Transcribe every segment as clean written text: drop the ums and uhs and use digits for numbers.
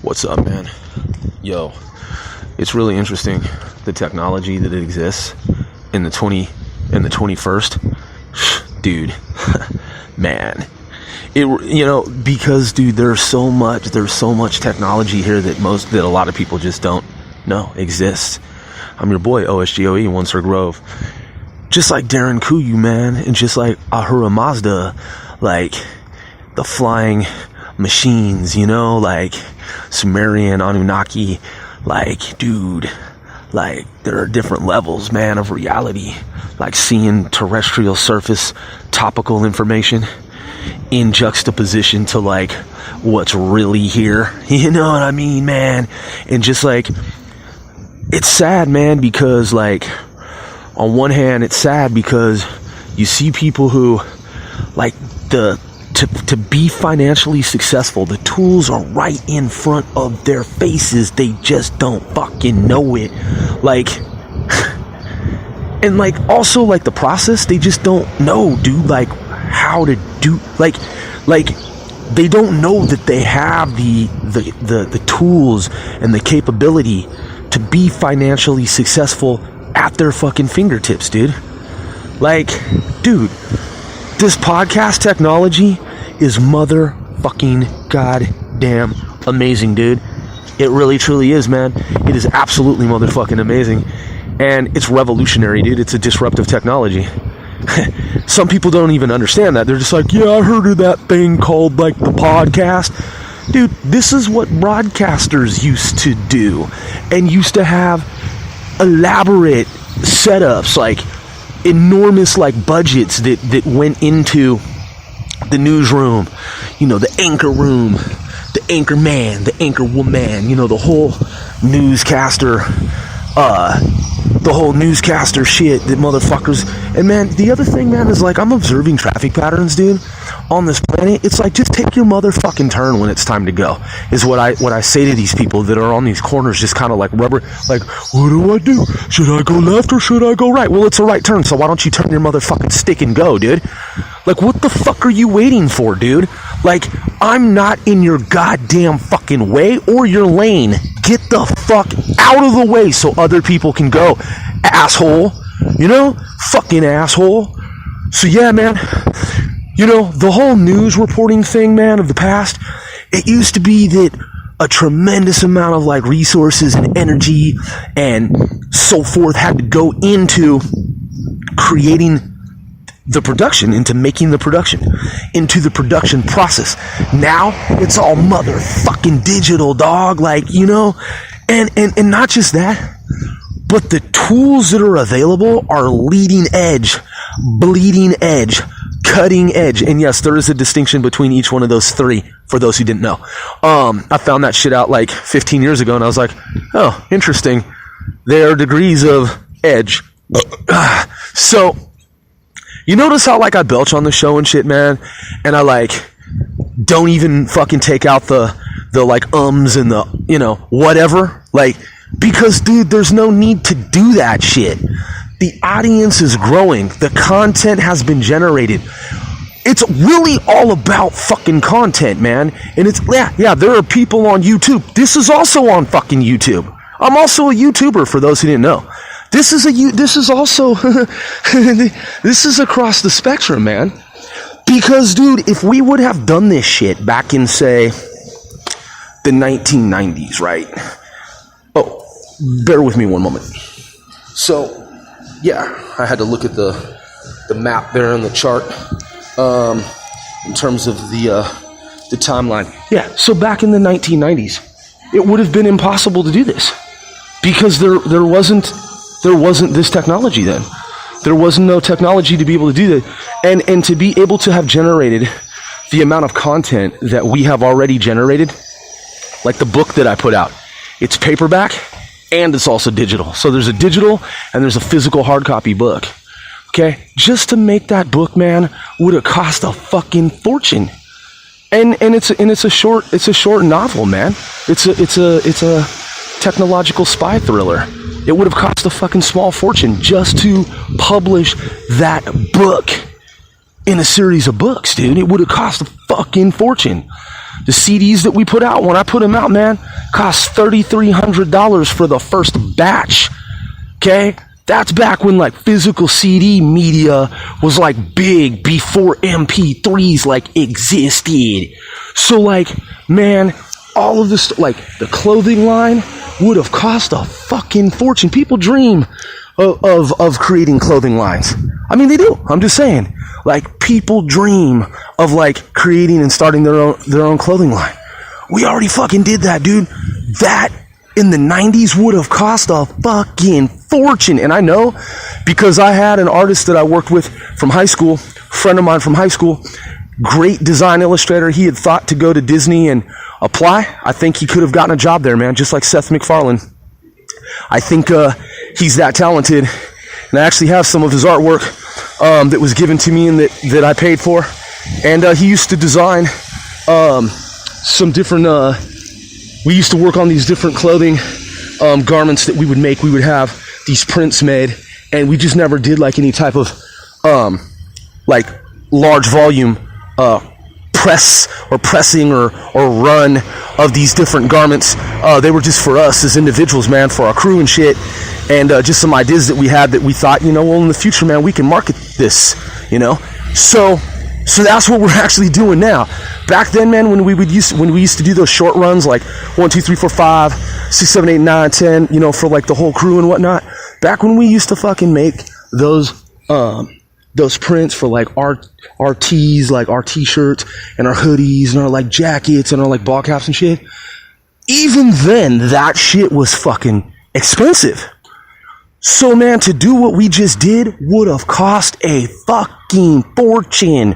What's up, man? Yo, it's really interesting, the technology that exists in the 21st. Dude, man. Because dude, there's so much technology here that a lot of people just don't know exists. I'm your boy, OSGOE, One Sir Grove. Just like Darren Kuyu, man, and just like Ahura Mazda, like the flying machines, like Sumerian, Anunnaki, like, dude, like there are different levels, man, of reality, like seeing terrestrial surface topical information in juxtaposition to like what's really here, you know what I mean, man? And just like, it's sad, man, because like on one hand it's sad because you see people who like to be financially successful, the tools are right in front of their faces, they just don't fucking know it, like, and like also like the process, they just don't know, dude, like how to do, like they don't know that they have the tools and the capability to be financially successful at their fucking fingertips, dude. Like, dude, this podcast technology is motherfucking goddamn amazing, dude. It really truly is, man. It is absolutely motherfucking amazing. And it's revolutionary, dude. It's a disruptive technology. Some people don't even understand that. They're just like, yeah, I heard of that thing called like the podcast. Dude, this is what broadcasters used to do and used to have elaborate setups, like enormous like budgets that went into the newsroom, the anchor room, the anchor man, the anchor woman, the whole newscaster shit that motherfuckers. And man, the other thing, man, is like I'm observing traffic patterns, dude, on this planet. It's like, just take your motherfucking turn when it's time to go, is what I say to these people that are on these corners, just kind of like rubber, like, what do I do? Should I go left or should I go right? Well, it's a right turn, so why don't you turn your motherfucking stick and go, dude? Like, what the fuck are you waiting for, dude? Like, I'm not in your goddamn fucking way or your lane. Get the fuck out of the way so other people can go, asshole. Fucking asshole. So yeah, man, the whole news reporting thing, man, of the past, it used to be that a tremendous amount of like resources and energy and so forth had to go into creating the production, into making the production, into the production process. Now it's all motherfucking digital, dog, like, and not just that, but the tools that are available are leading edge, bleeding edge, cutting edge. And yes, there is a distinction between each one of those three, for those who didn't know. I found that shit out like 15 years ago, and I was like, oh, interesting. There are degrees of edge. So, you notice how like I belch on the show and shit, man, and I like don't even fucking take out the like ums and the whatever, like, because dude, there's no need to do that shit. The audience is growing, the content has been generated. It's really all about fucking content, man. And it's yeah, there are people on YouTube. This is also on fucking YouTube. I'm also a YouTuber, for those who didn't know. This is also this is across the spectrum, man. Because, dude, if we would have done this shit back in, say, the 1990s, right? Oh, bear with me one moment. So, yeah, I had to look at the map there on the chart in terms of the timeline. Yeah, so back in the 1990s, it would have been impossible to do this because there wasn't this technology then. There was no technology to be able to do that. And to be able to have generated the amount of content that we have already generated, like the book that I put out, it's paperback and it's also digital. So there's a digital and there's a physical hard copy book. Okay? Just to make that book, man, would have cost a fucking fortune. And it's a short novel, man. It's a technological spy thriller. It would have cost a fucking small fortune just to publish that book in a series of books, dude. It would have cost a fucking fortune. The CDs that we put out, when I put them out, man, cost $3,300 for the first batch. Okay? That's back when like physical CD media was like big, before MP3s like existed. So like, man, all of this, like the clothing line would have cost a fucking fortune. People dream of creating clothing lines. I mean, they do. I'm just saying. Like, people dream of like creating and starting their own clothing line. We already fucking did that, dude. That in the 90s would have cost a fucking fortune. And I know, because I had an artist that I worked with from high school, a friend of mine from high school, great design illustrator. He had thought to go to Disney and apply. I think he could have gotten a job there, man, just like Seth MacFarlane. I think he's that talented. And I actually have some of his artwork that was given to me and that I paid for. And he used to design some different... we used to work on these different clothing garments that we would make. We would have these prints made, and we just never did like any type of like large volume pressing or run of these different garments. They were just for us as individuals, man, for our crew and shit, and just some ideas that we had that we thought, well, in the future, man, we can market this, So that's what we're actually doing now. Back then, man, when we used to do those short runs, like 1, 2, 3, 4, 5, 6, 7, 8, 9, 10, for like the whole crew and whatnot. Back when we used to fucking make those prints for like our tees, like our t-shirts and our hoodies and our like jackets and our like ball caps and shit. Even then, that shit was fucking expensive. So, man, to do what we just did would have cost a fucking fortune.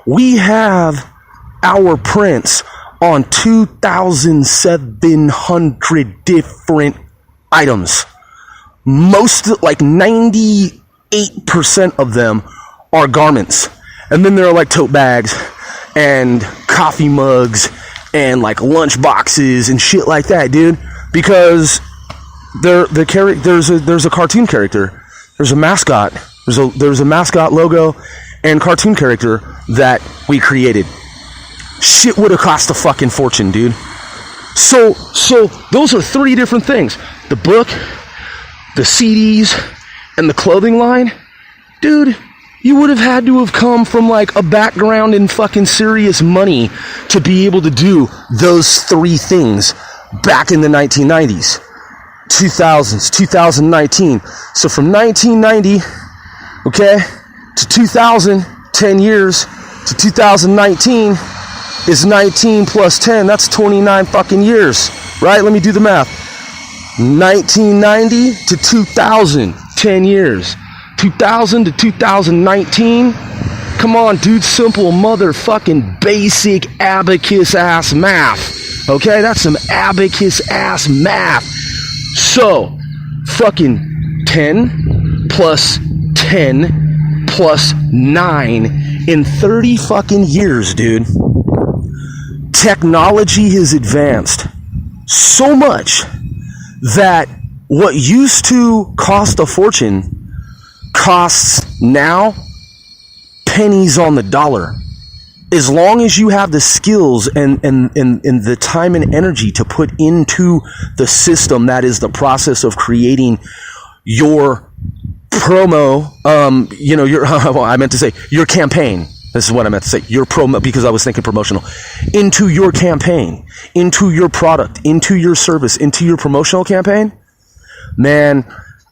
We have our prints on 2,700 different items. Most, like 98% of them are garments. And then there are like tote bags and coffee mugs and like lunch boxes and shit like that, dude. Because there's a cartoon character, there's a mascot, there's a mascot logo and cartoon character that we created. Shit would have cost a fucking fortune, dude. So those are 3 different things: the book, the CDs, and the clothing line. Dude, you would have had to have come from like a background in fucking serious money to be able to do those 3 things back in the 1990s. 2000s, 2019. So from 1990, okay, to 2000, 10 years, to 2019 is 19 plus 10. That's 29 fucking years, right? Let me do the math. 1990 to 2000, 10 years. 2000 to 2019. Come on, dude, simple motherfucking basic abacus ass math. Okay, that's some abacus ass math. So, fucking 10 plus 10 plus 9 in 30 fucking years, dude. Technology has advanced so much that what used to cost a fortune costs now pennies on the dollar. As long as you have the skills and the time and energy to put into the system, that is the process of creating your promo, your campaign. This is what I meant to say. Your promo, because I was thinking promotional. Into your campaign, into your product, into your service, into your promotional campaign. Man,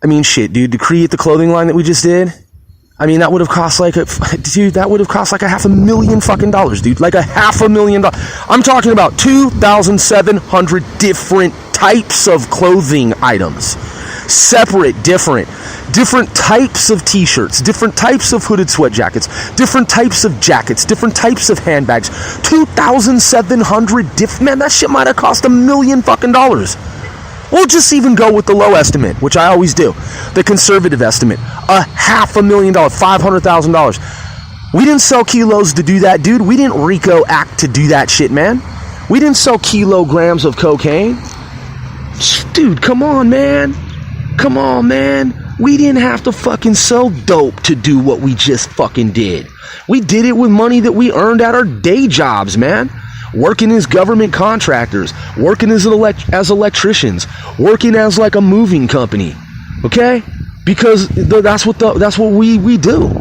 I mean, shit, dude, to create the clothing line that we just did, I mean, that would have cost like $500,000 fucking dollars, dude. Like $500,000. I'm talking about 2,700 different types of clothing items. Separate, different types of t-shirts, different types of hooded sweat jackets, different types of jackets, different types of handbags. 2,700 man, that shit might have cost $1 million fucking dollars. We'll just even go with the low estimate, which I always do. The conservative estimate, $500,000, $500,000. We didn't sell kilos to do that, dude. We didn't RICO Act to do that shit, man. We didn't sell kilograms of cocaine. Dude, come on, man. Come on, man. We didn't have to fucking sell dope to do what we just fucking did. We did it with money that we earned at our day jobs, man. working as government contractors, working as electricians, working as like a moving company, okay? Because that's what we do,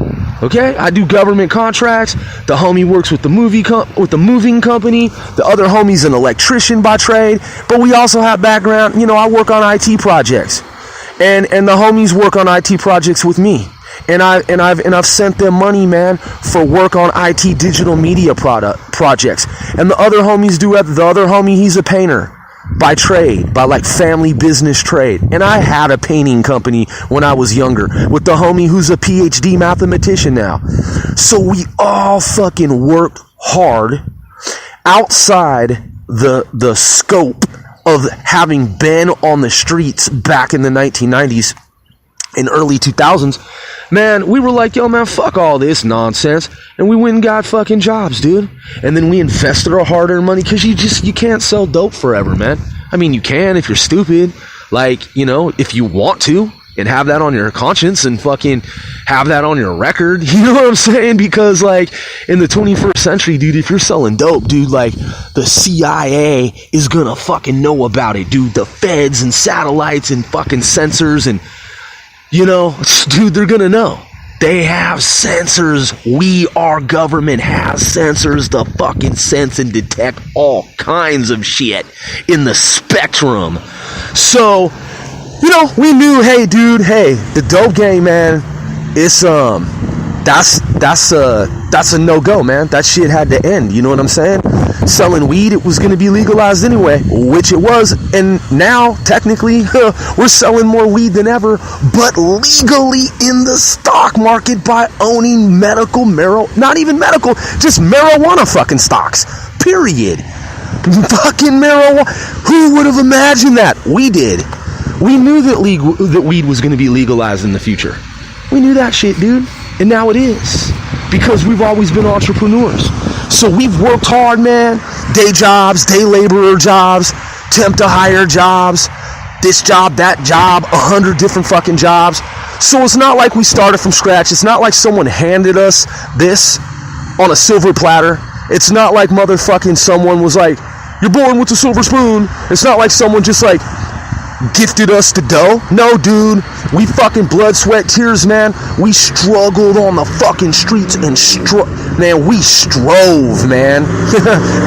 okay? I do government contracts. The homie works with the moving company. The other homie's an electrician by trade. But we also have background. You know, I work on IT projects, and the homies work on IT projects with me. And I've sent them money, man, for work on IT digital media projects. And the other homies do it. The other homie, he's a painter by trade, by like family business trade. And I had a painting company when I was younger with the homie who's a PhD mathematician now. So we all fucking worked hard outside the scope of having been on the streets back in the 1990s and early 2000s. Man, we were like, yo, man, fuck all this nonsense. And we went and got fucking jobs, dude. And then we invested our hard-earned money, because you can't sell dope forever, man. I mean, you can if you're stupid. Like, you know, if you want to and have that on your conscience and fucking have that on your record. You know what I'm saying? Because, like, in the 21st century, dude, if you're selling dope, dude, like, the CIA is gonna fucking know about it, dude. The feds and satellites and fucking sensors and, you know, dude, they're gonna know. They have sensors. We, our government, has sensors to fucking sense and detect all kinds of shit in the spectrum. So, you know, we knew, hey, dude, hey, the dope game, man, it's that's a no-go, man. That shit had to end. You know what I'm saying? Selling weed, it was going to be legalized anyway, which it was. And now, technically, we're selling more weed than ever, but legally in the stock market by owning medical not even medical, just marijuana fucking stocks. Period. Fucking marijuana. Who would have imagined that? We did. We knew that weed was going to be legalized in the future. We knew that shit, dude. And now it is. Because we've always been entrepreneurs. So we've worked hard, man. Day jobs, day laborer jobs, temp to hire jobs, this job, that job, 100 different fucking jobs. So it's not like we started from scratch. It's not like someone handed us this on a silver platter. It's not like motherfucking someone was like, you're born with a silver spoon. It's not like someone just like gifted us the dough. No, dude, we fucking blood, sweat, tears, man. We struggled on the fucking streets and man, we strove, man.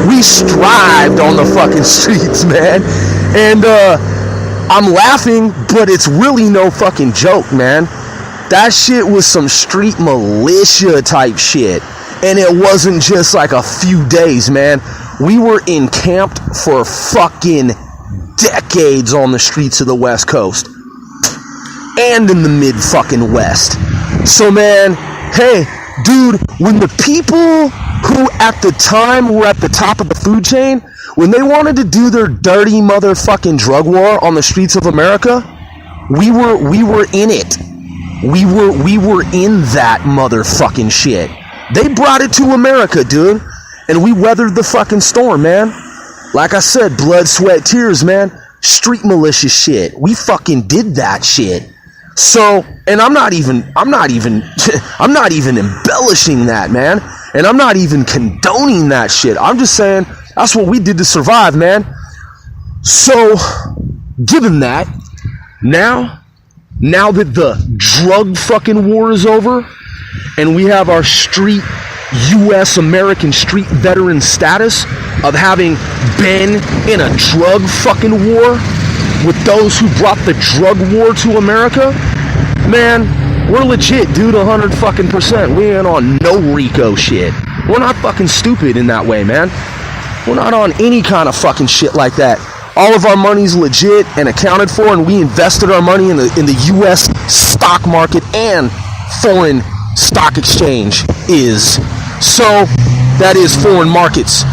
We strived on the fucking streets, man. And I'm laughing, but it's really no fucking joke, man. That shit was some street militia type shit. And it wasn't just like a few days, man. We were encamped for fucking decades on the streets of the West Coast and in the mid fucking West. So, man, hey, dude, when the people who at the time were at the top of the food chain, when they wanted to do their dirty motherfucking drug war on the streets of America, we were in it. We were in that motherfucking shit. They brought it to America, dude, and we weathered the fucking storm, man. Like I said, blood, sweat, tears, man. Street militia shit. We fucking did that shit. So, and I'm not even embellishing that, man. And I'm not even condoning that shit. I'm just saying that's what we did to survive, man. So, given that, now that the drug fucking war is over and we have our street U.S. American street veteran status of having been in a drug fucking war with those who brought the drug war to America, man, we're legit, dude, 100%. We ain't on no RICO shit. We're not fucking stupid in that way, man. We're not on any kind of fucking shit like that. All of our money's legit and accounted for, and we invested our money in the U.S. stock market and foreign stock exchange is. So, that is foreign markets.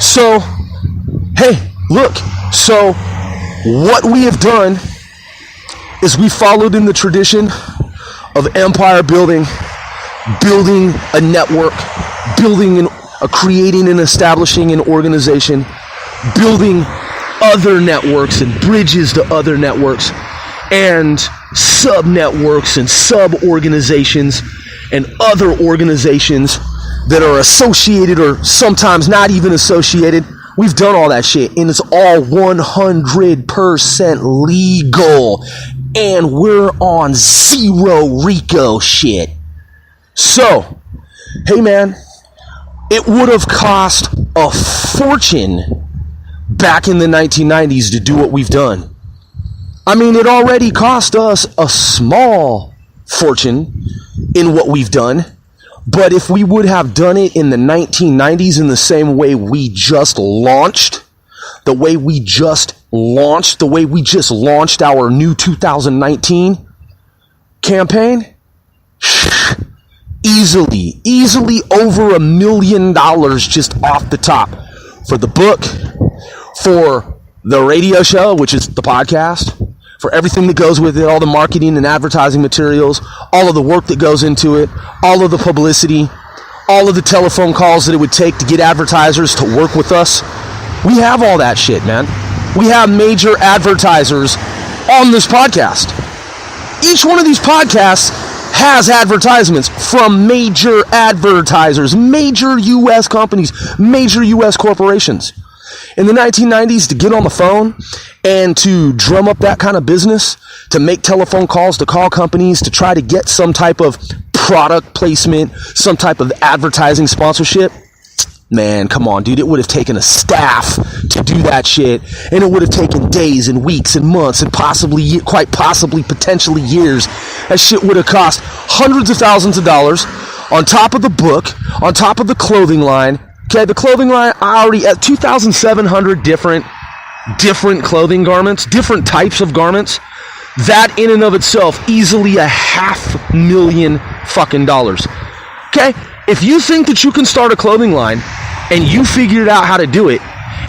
So, hey, look. So, what we have done is we followed in the tradition of empire building a network, creating and establishing an organization, building other networks and bridges to other networks and sub-networks and sub-organizations and other organizations that are associated or sometimes not even associated. We've done all that shit, and it's all 100% legal, and we're on zero RICO shit. So, hey man, it would have cost a fortune back in the 1990s to do what we've done. I mean, it already cost us a small fortune in what we've done. But if we would have done it in the 1990s in the same way we just launched, the way we just launched our new 2019 campaign, easily over $1 million just off the top for the book, for the radio show, which is the podcast, for everything that goes with it, all the marketing and advertising materials, all of the work that goes into it, all of the publicity, all of the telephone calls that it would take to get advertisers to work with us. We have all that shit, man. We have major advertisers on this podcast. Each one of these podcasts has advertisements from major advertisers, major U.S. companies, major U.S. corporations. In the 1990s, to get on the phone and to drum up that kind of business, to make telephone calls, to call companies, to try to get some type of product placement, some type of advertising sponsorship, man, come on, dude. It would have taken a staff to do that shit, and it would have taken days and weeks and months and possibly, quite possibly, potentially years. That shit would have cost hundreds of thousands of dollars on top of the book, on top of the clothing line. Okay, the clothing line, I already at 2,700 different clothing garments, different types of garments. That in and of itself, easily $500,000 fucking dollars. Okay, if you think that you can start a clothing line and you figured out how to do it,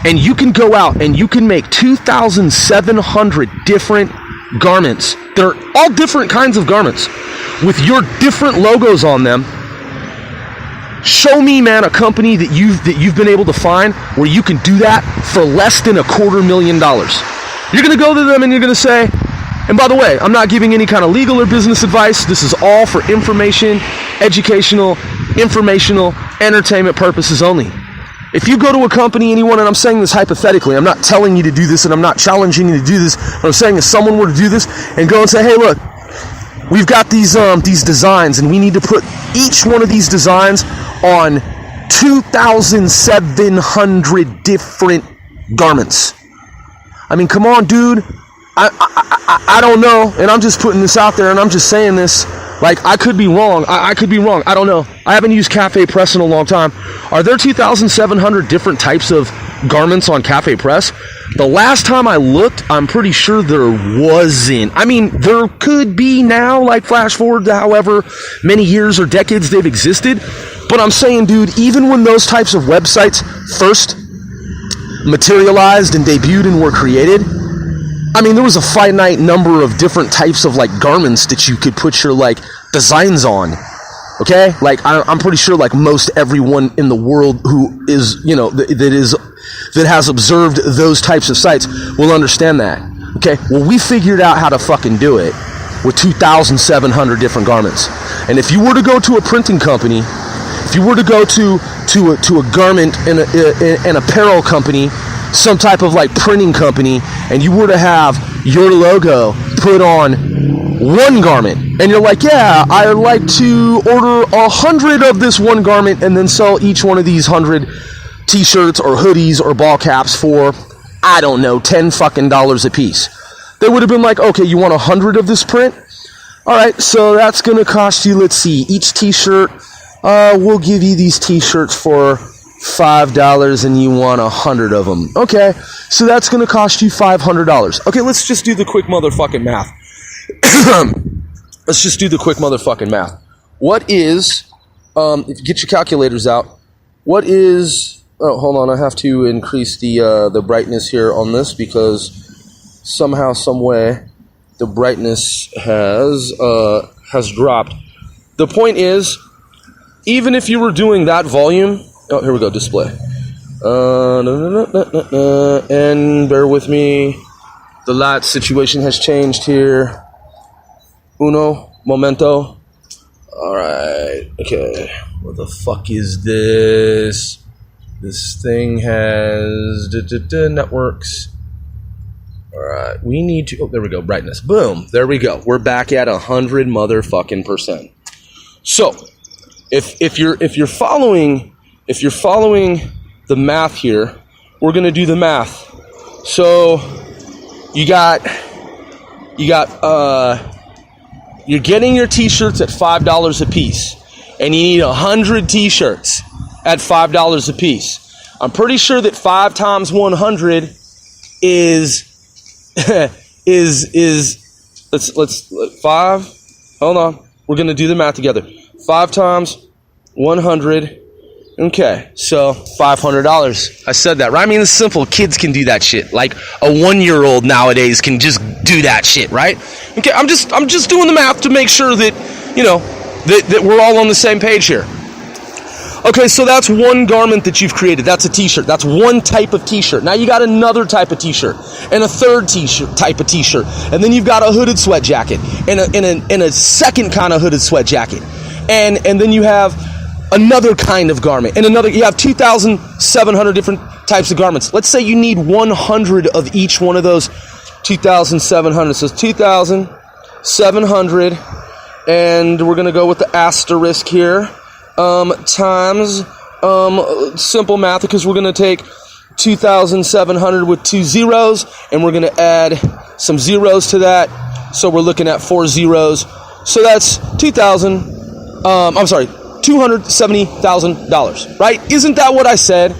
and you can go out and you can make 2,700 different garments, they're all different kinds of garments with your different logos on them. Show me, man, a company that you've been able to find where you can do that for less than $250,000. You're going to go to them and you're going to say, and by the way, I'm not giving any kind of legal or business advice. This is all for information, educational, informational, entertainment purposes only. If you go to a company, anyone, and I'm saying this hypothetically, I'm not telling you to do this and I'm not challenging you to do this. What I'm saying is someone were to do this and go and say, hey, look, we've got these designs and we need to put each one of these designs on 2,700 different garments. I mean, come on, dude. I don't know, and I'm just putting this out there, and I'm just saying this. Like, I could be wrong. I could be wrong. I don't know. I haven't used Cafe Press in a long time. Are there 2,700 different types of garments on Cafe Press? The last time I looked, I'm pretty sure there wasn't. I mean, there could be now, like flash forward to however many years or decades they've existed. But I'm saying, dude, even when those types of websites first materialized and debuted and were created, I mean, there was a finite number of different types of, like, garments that you could put your, like, designs on, okay? Like, I'm pretty sure, like, most everyone in the world who is, you know, that has observed those types of sites will understand that, okay? Well, we figured out how to fucking do it with 2,700 different garments. And if you were to go to a printing company, if you were to go to a garment and an apparel company, some type of like printing company, and you were to have your logo put on one garment, and you're like, yeah, I'd like to order 100 of this one garment and then sell each one of these 100 t-shirts or hoodies or ball caps for, I don't know, $10 fucking a piece. They would have been like, okay, you want 100 of this print? All right, so that's going to cost you, let's see, each t-shirt, we'll give you these t-shirts for $5 and you want 100 of them. Okay, so that's going to cost you $500. Okay, let's just do the quick motherfucking math. Let's just do the quick motherfucking math. What is, if you get your calculators out, what is, oh, hold on, I have to increase the brightness here on this because somehow, some way, the brightness has dropped. The point is, even if you were doing that volume, oh, here we go, display. And bear with me. The light situation has changed here. Uno momento. All right, okay. What the fuck is this? This thing has networks. All right, we need to. Oh, there we go. Brightness. Boom. There we go. We're back at 100 motherfucking percent. So, if you're following the math here, we're gonna do the math. So, you're getting your t-shirts at $5 a piece, and you need 100 t-shirts at $5 a piece. I'm pretty sure that 5 times 100 is let's 5. Hold on. We're gonna do the math together. 5 times 100. Okay, so $500. I said that, right? I mean, it's simple. Kids can do that shit. Like a 1-year-old nowadays can just do that shit, right? Okay, I'm just doing the math to make sure that, you know, that we're all on the same page here. Okay, so that's one garment that you've created. That's a t-shirt. That's one type of t-shirt. Now you got another type of t-shirt and a third t-shirt type of t-shirt. And then you've got a hooded sweat jacket and a second kind of hooded sweat jacket. And then you have another kind of garment and another. You have 2,700 different types of garments. Let's say you need 100 of each one of those 2,700. So it's 2,700, and we're going to go with the asterisk here. Times simple math, because we're going to take 2,700 with 2 zeros, and we're going to add some zeros to that. So we're looking at 4 zeros. So that's $270,000, right? Isn't that what I said?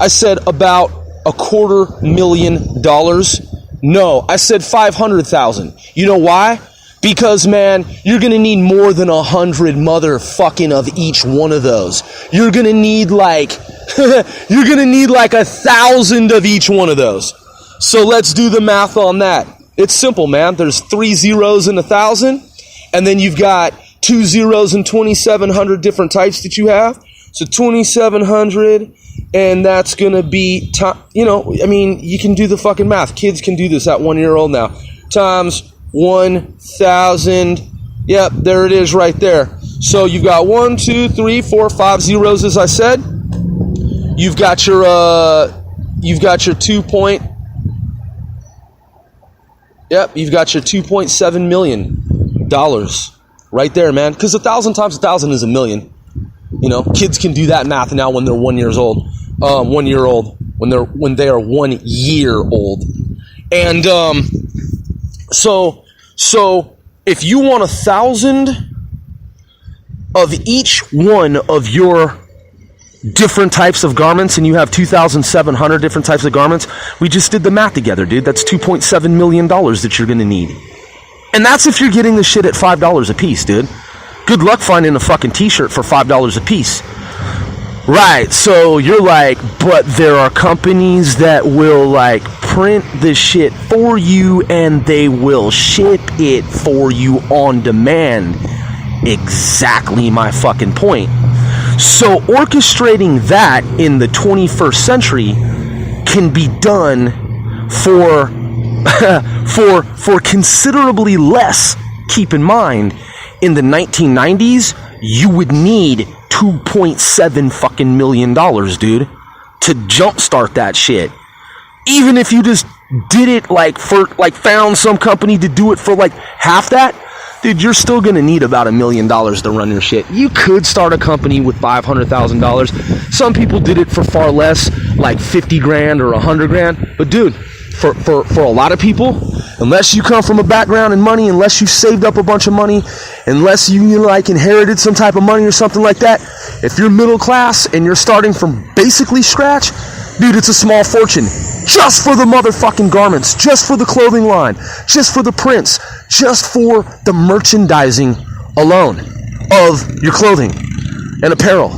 I said about $250,000. No, I said 500,000. You know why? Because, man, you're going to need more than 100 motherfucking of each one of those. You're going to need like 1,000 of each one of those. So let's do the math on that. It's simple, man. There's 3 zeros in 1,000, and then you've got 2 zeros and 2,700 different types that you have. So 2,700, and that's going to be, you know, I mean, you can do the fucking math. Kids can do this at 1-year-old now. Times 1,000. Yep, there it is right there. So you've got 1, 2, 3, 4, 5 zeros, as I said. You've got your 2.7 million dollars right there, man. Because 1,000 times 1,000 is 1,000,000. You know, kids can do that math now when they're 1 year old. When they are 1 year old. And so if you want 1,000 of each one of your different types of garments, and you have 2,700 different types of garments, we just did the math together, dude. That's $2.7 million that you're going to need. And that's if you're getting the shit at $5 a piece, dude. Good luck finding a fucking t-shirt for $5 a piece. Right, so you're like, but there are companies that will like print the shit for you and they will ship it for you on demand. Exactly my fucking point. So orchestrating that in the 21st century can be done for considerably less. Keep in mind, in the 1990s, you would need $2.7 fucking million, dude, to jumpstart that shit. Even if you just did it found some company to do it for like half that, dude, you're still gonna need about $1 million to run your shit. You could start a company with $500,000. Some people did it for far less, like 50 grand or 100 grand. But dude, for a lot of people, unless you come from a background in money, unless you've saved up a bunch of money, unless you like inherited some type of money or something like that, if you're middle class and you're starting from basically scratch, dude, it's a small fortune. Just for the motherfucking garments, just for the clothing line, just for the prints, just for the merchandising alone of your clothing and apparel,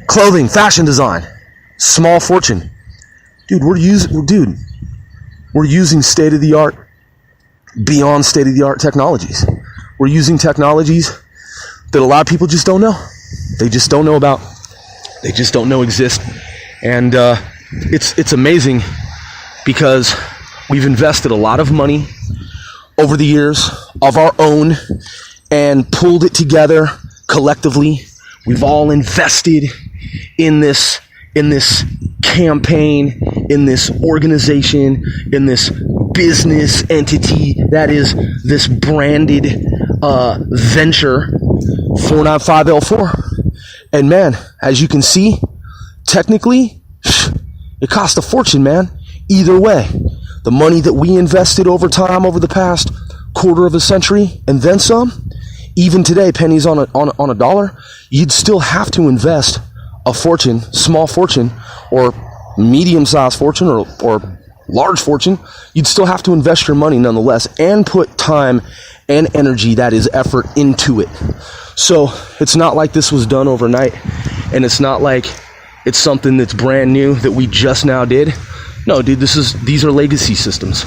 clothing, fashion design. Small fortune. Dude, we're using state-of-the-art, beyond state-of-the-art technologies. We're using technologies that a lot of people just don't know. They just don't know about. They just don't know exist. And it's amazing because we've invested a lot of money over the years of our own and pulled it together collectively We've all invested in this campaign, in this organization, in this business entity that is this branded venture 495L4. And man, as you can see, technically, it cost a fortune, man. Either way, the money that we invested over time, over the past quarter of a century, and then some, even today, pennies on a dollar, you'd still have to invest a fortune, small fortune, or medium-sized fortune, or large fortune. You'd still have to invest your money nonetheless, and put time and energy, that is effort, into it. So it's not like this was done overnight, and it's not like it's something that's brand new that we just now did. No, dude, these are legacy systems.